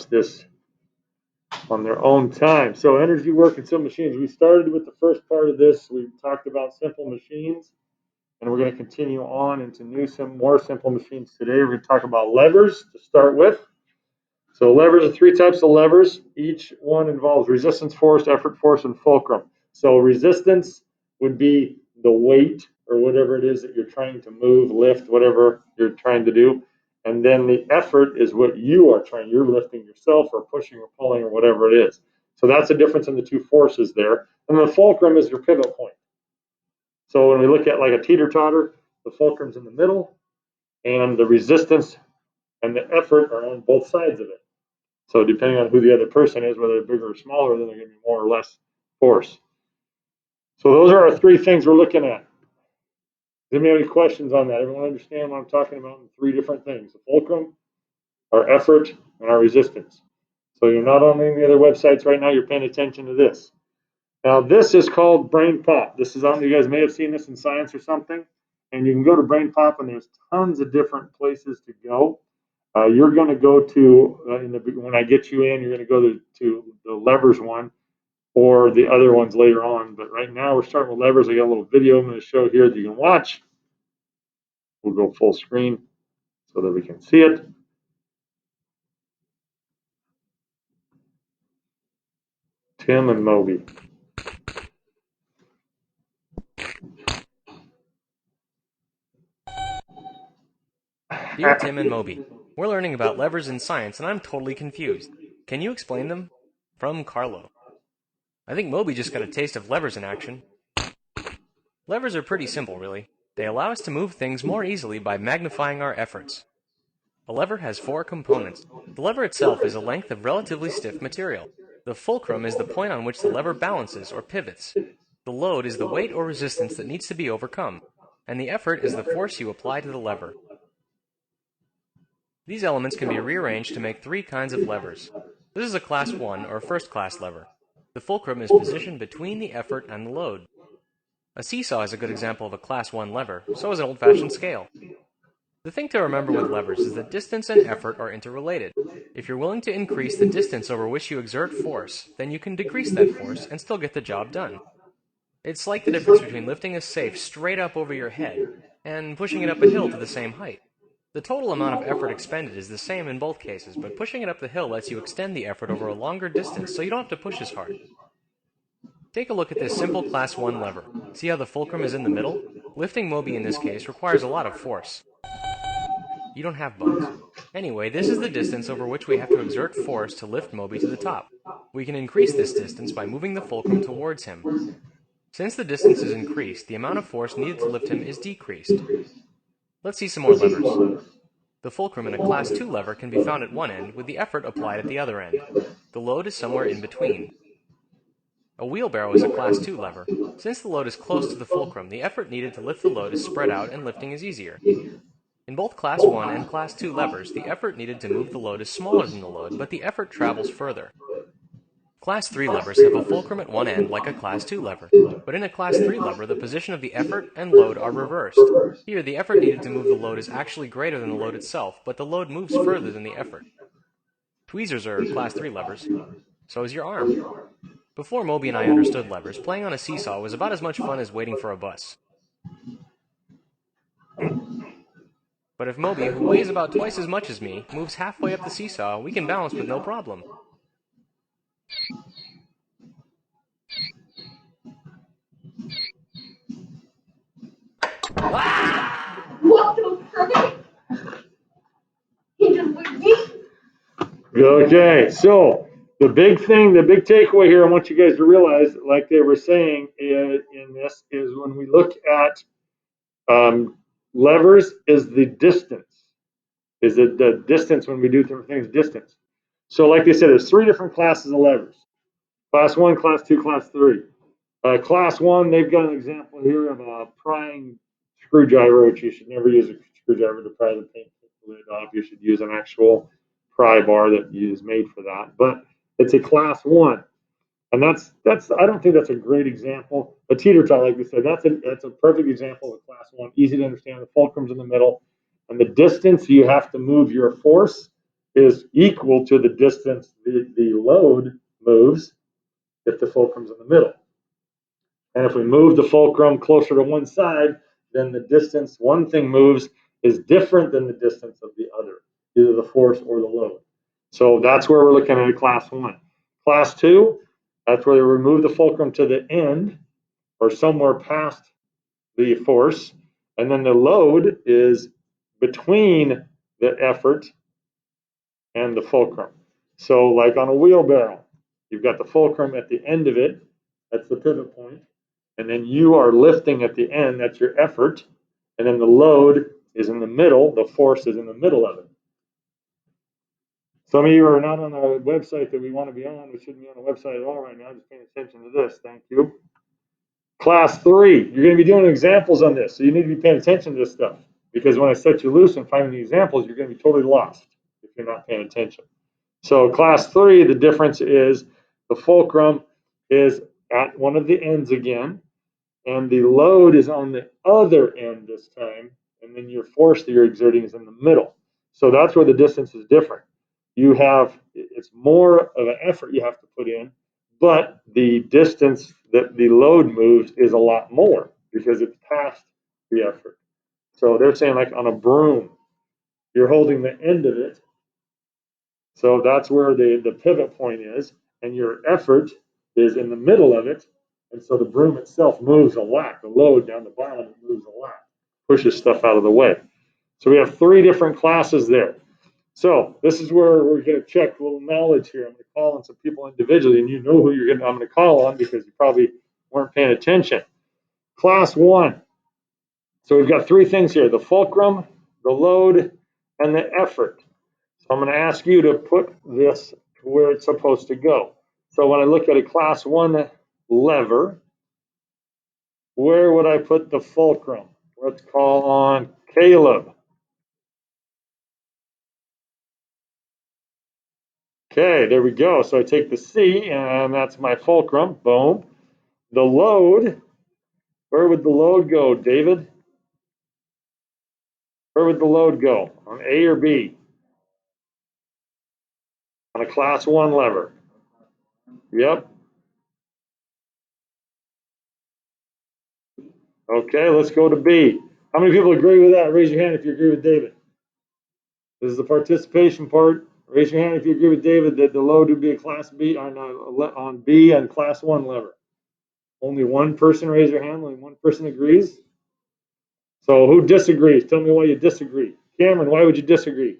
watch this on their own time. So energy work in simple machines. We started with the first part of this. We talked about simple machines, and we're going to continue on into more simple machines today. We're going to talk about levers to start with. So levers are three types of levers. Each one involves resistance force, effort force, and fulcrum. So resistance would be the weight or whatever it is that you're trying to move, lift, whatever you're trying to do. And then the effort is what you're lifting yourself or pushing or pulling or whatever it is. So that's the difference in the two forces there. And the fulcrum is your pivot point. So when we look at like a teeter-totter, the fulcrum's in the middle, and the resistance and the effort are on both sides of it. So depending on who the other person is, whether they're bigger or smaller, then they're going to be more or less force. So those are our three things we're looking at. Does anybody have any questions on that? Everyone understand what I'm talking about in three different things: the fulcrum, our effort, and our resistance. So you're not on any of the other websites right now, you're paying attention to this. Now this is called BrainPop. This is on, you guys may have seen this in science or something, and you can go to BrainPop and there's tons of different places to go. You're going to go to, when I get you in, you're going to go to the levers one or the other ones later on. But right now we're starting with levers. I got a little video I'm going to show here that you can watch. We'll go full screen so that we can see it. Tim and Moby. Dear Tim and Moby, we're learning about levers in science and I'm totally confused. Can you explain them? From Carlo. I think Moby just got a taste of levers in action. Levers are pretty simple, really. They allow us to move things more easily by magnifying our efforts. A lever has four components. The lever itself is a length of relatively stiff material. The fulcrum is the point on which the lever balances or pivots. The load is the weight or resistance that needs to be overcome, and the effort is the force you apply to the lever. These elements can be rearranged to make three kinds of levers. This is a class 1 or first class lever. The fulcrum is positioned between the effort and the load. A seesaw is a good example of a class 1 lever, so is an old-fashioned scale. The thing to remember with levers is that distance and effort are interrelated. If you're willing to increase the distance over which you exert force, then you can decrease that force and still get the job done. It's like the difference between lifting a safe straight up over your head and pushing it up a hill to the same height. The total amount of effort expended is the same in both cases, but pushing it up the hill lets you extend the effort over a longer distance so you don't have to push as hard. Take a look at this simple class 1 lever. See how the fulcrum is in the middle? Lifting Moby in this case requires a lot of force. You don't have bones. Anyway, this is the distance over which we have to exert force to lift Moby to the top. We can increase this distance by moving the fulcrum towards him. Since the distance is increased, the amount of force needed to lift him is decreased. Let's see some more levers. The fulcrum in a class 2 lever can be found at one end with the effort applied at the other end. The load is somewhere in between. A wheelbarrow is a class 2 lever. Since the load is close to the fulcrum, the effort needed to lift the load is spread out and lifting is easier. In both class 1 and class 2 levers, the effort needed to move the load is smaller than the load, but the effort travels further. Class 3 levers have a fulcrum at one end like a class 2 lever, but in a class 3 lever, the position of the effort and load are reversed. Here, the effort needed to move the load is actually greater than the load itself, but the load moves further than the effort. Tweezers are class 3 levers. So is your arm. Before Moby and I understood levers, playing on a seesaw was about as much fun as waiting for a bus. But if Moby, who weighs about twice as much as me, moves halfway up the seesaw, we can balance with no problem. What the frick? He just went me. Okay, so the big takeaway here I want you guys to realize, like they were saying in this, is when we look at levers, is the distance. Is it the distance when we do different things, distance. So like they said, there's three different classes of levers. Class 1, Class 2, Class 3. Class 1, they've got an example here of a prying screwdriver, which you should never use a screwdriver to pry the paint lid off. You should use an actual pry bar that is made for that. But it's a Class 1. And that's I don't think that's a great example. A teeter-totter, like we said, that's a perfect example of a Class 1. Easy to understand. The fulcrum's in the middle. And the distance you have to move your force is equal to the distance the load moves if the fulcrum's in the middle. And if we move the fulcrum closer to one side, then the distance one thing moves is different than the distance of the other, either the force or the load. So that's where we're looking at a class 1. Class 2, that's where they remove the fulcrum to the end or somewhere past the force, and then the load is between the effort and the fulcrum. So like on a wheelbarrow, you've got the fulcrum at the end of it, that's the pivot point, and then you are lifting at the end, that's your effort, and then the load is in the middle, the force is in the middle of it. Some of you are not on the website that we want to be on. We shouldn't be on the website at all right now, just paying attention to this. Thank you. Class 3, you're going to be doing examples on this, so you need to be paying attention to this stuff. Because when I set you loose and finding the examples, you're going to be totally lost if you're not paying attention. So class 3, the difference is the fulcrum is at one of the ends again, and the load is on the other end this time, and then your force that you're exerting is in the middle. So that's where the distance is different. It's more of an effort you have to put in, but the distance that the load moves is a lot more because it's past the effort. So they're saying like on a broom, you're holding the end of it. So that's where the pivot point is, and your effort is in the middle of it. And so the broom itself moves a lot. The load down the bottom moves a lot, pushes stuff out of the way. So we have 3 different classes there. So this is where we're going to check a little knowledge here. I'm going to call on some people individually, and you know who I'm going to call on because you probably weren't paying attention. Class 1. So we've got 3 things here: the fulcrum, the load, and the effort. So I'm going to ask you to put this to where it's supposed to go. So when I look at a class 1 lever, where would I put the fulcrum? Let's call on Caleb. Okay, there we go. So I take the C, and that's my fulcrum. Boom. The load, where would the load go, David? Where would the load go? On A or B? On a class 1 lever. Yep. Okay, let's go to B. How many people agree with that? Raise your hand if you agree with David. This is the participation part. Raise your hand if you agree with David that the load would be a class B on B and class 1 lever. Only one person raise your hand. Only one person agrees. So who disagrees? Tell me why you disagree. Cameron, why would you disagree?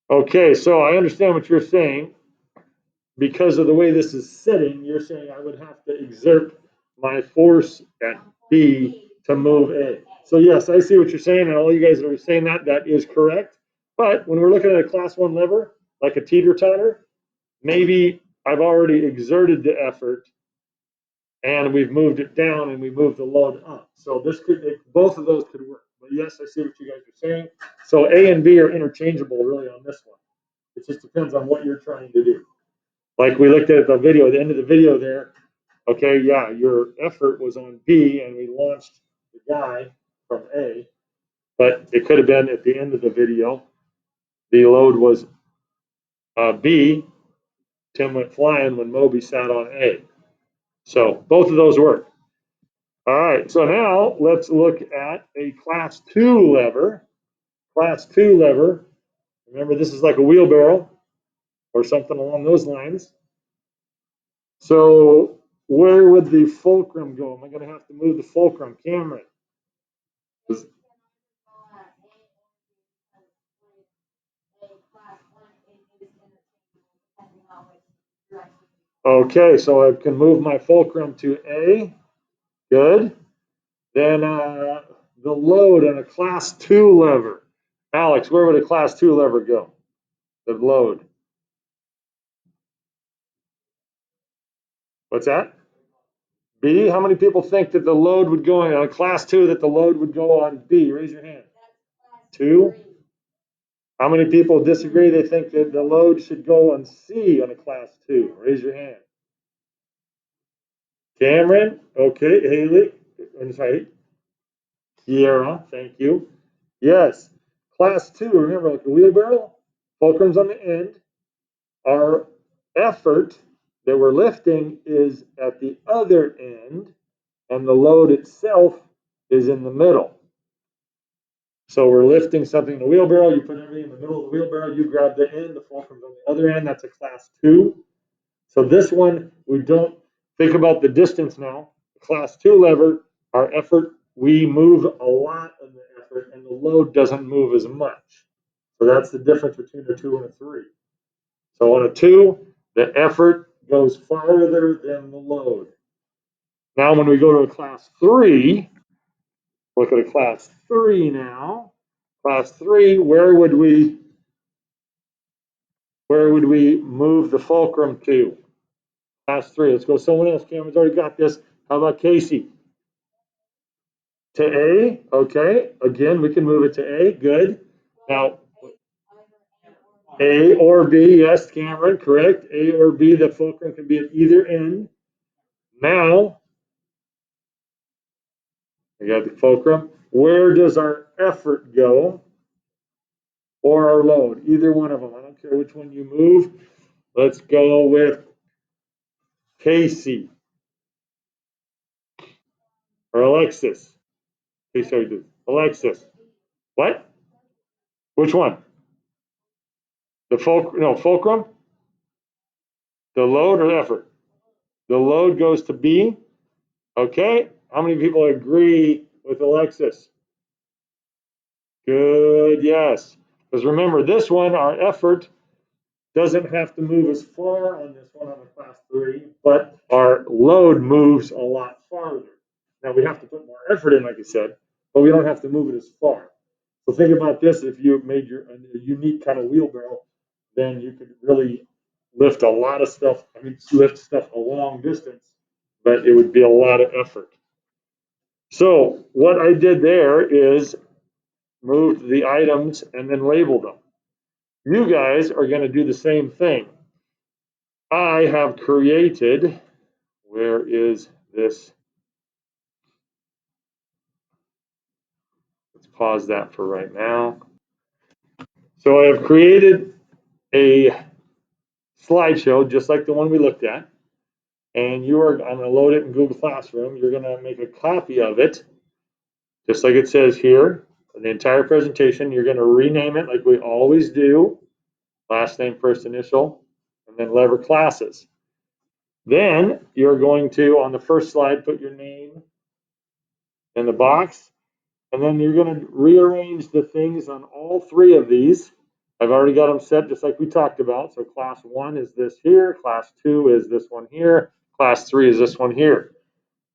Okay, so I understand what you're saying. Because of the way this is sitting, you're saying I would have to exert my force at B to move A. So yes, I see what you're saying, and all you guys are saying that is correct. But when we're looking at a class 1 lever, like a teeter-totter, maybe I've already exerted the effort and we've moved it down and we moved the load up. So both of those could work. But yes, I see what you guys are saying. So A and B are interchangeable really on this one. It just depends on what you're trying to do. Like we looked at the video, the end of the video there. Okay, yeah, your effort was on B and we launched the guy from A, but it could have been at the end of the video, the load was B, Tim went flying when Moby sat on A. So both of those work. All right, so now let's look at a class 2 lever. Class 2 lever, remember this is like a wheelbarrow or something along those lines. So where would the fulcrum go? Am I going to have to move the fulcrum? Cameron? Okay, so I can move my fulcrum to A. Good. Then the load on a class 2 lever. Alex, where would a class 2 lever go? The load. What's that? B? How many people think that the load would go on a class 2, that the load would go on B? Raise your hand. 2? How many people disagree? They think that the load should go on C on a class 2. Raise your hand. Cameron? Okay. Haley? I'm sorry. Sierra, thank you. Yes. Class 2, remember, like the wheelbarrow, fulcrum's on the end. Our effort that we're lifting is at the other end, and the load itself is in the middle. So we're lifting something in the wheelbarrow, you put everything in the middle of the wheelbarrow, you grab the end, the fulcrum's on the other end, that's a class 2. So this one, we don't think about the distance now. Class 2 lever, our effort, we move a lot of the effort and the load doesn't move as much. So that's the difference between a 2 and a 3. So on a 2, the effort goes farther than the load. Now when we go to a class 3, look at a class 3 now. Class 3, where would we move the fulcrum to? Class 3, let's go someone else. Cameron's already got this. How about Casey? To A, okay. Again, we can move it to A, good. Now, A or B, yes, Cameron, correct. A or B, the fulcrum can be at either end. Now, we got the fulcrum. Where does our effort go? Or our load? Either one of them. I don't care which one you move. Let's go with Casey. Or Alexis. Casey, Alexis. What? Which one? The fulcrum? The load or the effort? The load goes to B. Okay. How many people agree with Alexis? Good, yes. Because remember, this one, our effort doesn't have to move as far on this one on the class 3, but our load moves a lot farther. Now we have to put more effort in, like I said, but we don't have to move it as far. So think about this: if you made a unique kind of wheelbarrow, then you could really lift a lot of stuff. I mean, lift stuff a long distance, but it would be a lot of effort. So what I did there is moved the items and then labeled them. You guys are going to do the same thing. I have created, where is this? Let's pause that for right now. So I have created a slideshow just like the one we looked at. And I'm going to load it in Google Classroom. You're going to make a copy of it, just like it says here. The entire presentation, you're going to rename it like we always do. Last name, first initial, and then lever classes. Then you're going to, on the first slide, put your name in the box, and then you're going to rearrange the things on all 3 of these. I've already got them set just like we talked about. So class 1 is this here, class 2 is this one here, class 3 is this one here.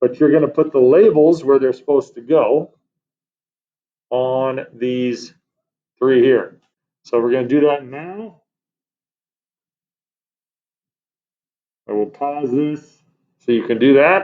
But you're going to put the labels where they're supposed to go on these 3 here. So we're going to do that now. I will pause this so you can do that.